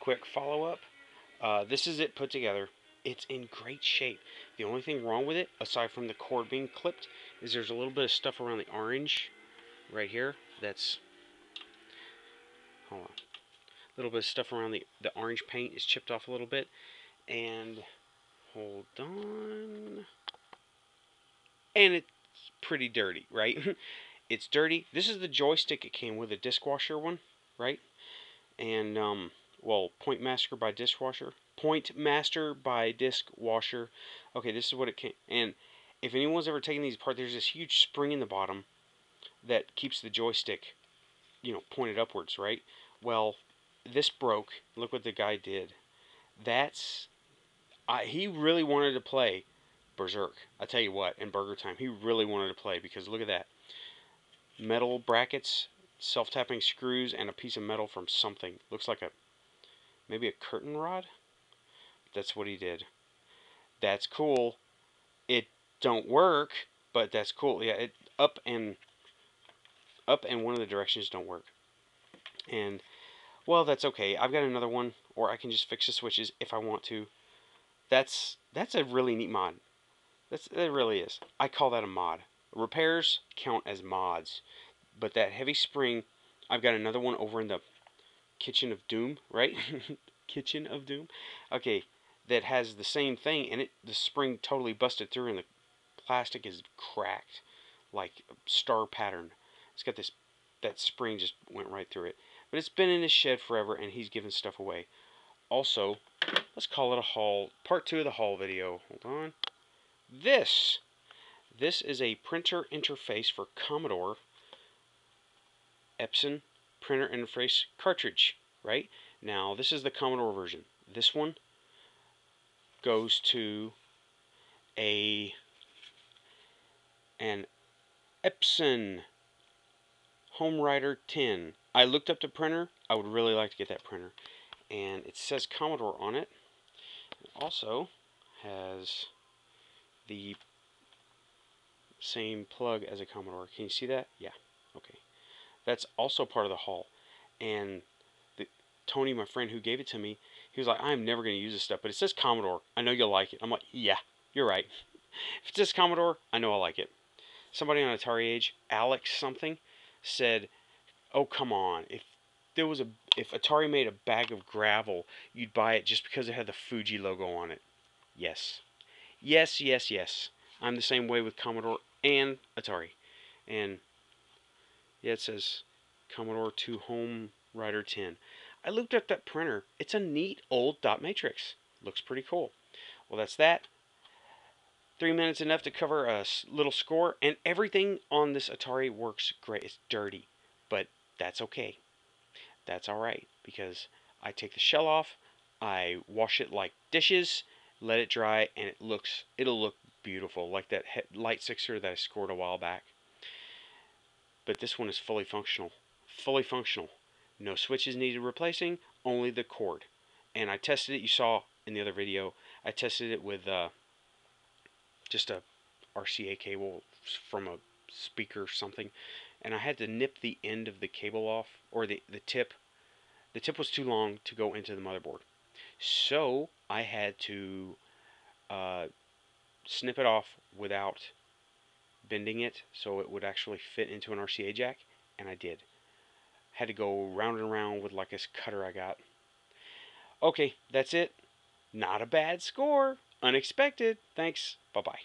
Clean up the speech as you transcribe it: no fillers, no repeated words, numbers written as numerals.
quick follow-up. This is it put together. It's in great shape. The only thing wrong with it, aside from the cord being clipped, is there's a little bit of stuff around the orange right here. That's, hold on. A little bit of stuff around the orange paint is chipped off a little bit. And, hold on. And it's pretty dirty, right? It's dirty. This is the joystick it came with, a dishwasher one, right? And, well, Point Master by Dishwasher. Point Master by Disc Washer. Okay, this is what it came. And if anyone's ever taken these apart, there's this huge spring in the bottom that keeps the joystick, pointed upwards, right? Well, this broke. Look what the guy did. He really wanted to play Berserk. I tell you what, in Burger Time, he really wanted to play because look at that. Metal brackets, self-tapping screws, and a piece of metal from something. Looks like maybe a curtain rod. That's what he did. That's cool. It don't work, but that's cool. Yeah, up and one of the directions don't work. And well, that's okay. I've got another one, or I can just fix the switches if I want to. That's a really neat mod. It really is. I call that a mod. Repairs count as mods, but that heavy spring, I've got another one over in the Kitchen of Doom, right? Kitchen of Doom. Okay, that has the same thing, and the spring totally busted through, and the plastic is cracked, like a star pattern. It's got that spring just went right through it. But it's been in his shed forever, and he's giving stuff away. Also, let's call it a haul. Part 2 of the haul video. Hold on. This is a printer interface for Commodore Epson printer interface cartridge, right? Now, this is the Commodore version. This one goes to an Epson HomeWriter 10. I looked up the printer. I would really like to get that printer. And it says Commodore on it. It also has the same plug as a Commodore. Can you see that? Yeah. Okay. That's also part of the haul. And Tony, my friend who gave it to me, he was like, I'm never going to use this stuff, but it says Commodore. I know you'll like it. I'm like, yeah, you're right. If it says Commodore, I know I'll like it. Somebody on Atari Age, Alex something, said, oh, come on. If Atari made a bag of gravel, you'd buy it just because it had the Fuji logo on it. Yes. Yes, yes, yes. I'm the same way with Commodore and Atari. And yeah, it says Commodore 2 Home Writer 10. I looked up that printer. It's a neat old dot matrix. Looks pretty cool. Well, that's that. 3 minutes enough to cover a little score, and everything on this Atari works great. It's dirty, but that's okay. That's alright, because I take the shell off, I wash it like dishes, let it dry, and it'll look beautiful, like that Light Sixer that I scored a while back. But this one is fully functional. Fully functional. No switches needed replacing, only the cord. And I tested it, you saw in the other video, I tested it with just a RCA cable from a speaker or something. And I had to nip the end of the cable off, or the tip. The tip was too long to go into the motherboard. So I had to snip it off without bending it so it would actually fit into an RCA jack, and I did. Had to go round and round with like this cutter I got. Okay, that's it. Not a bad score. Unexpected. Thanks. Bye-bye.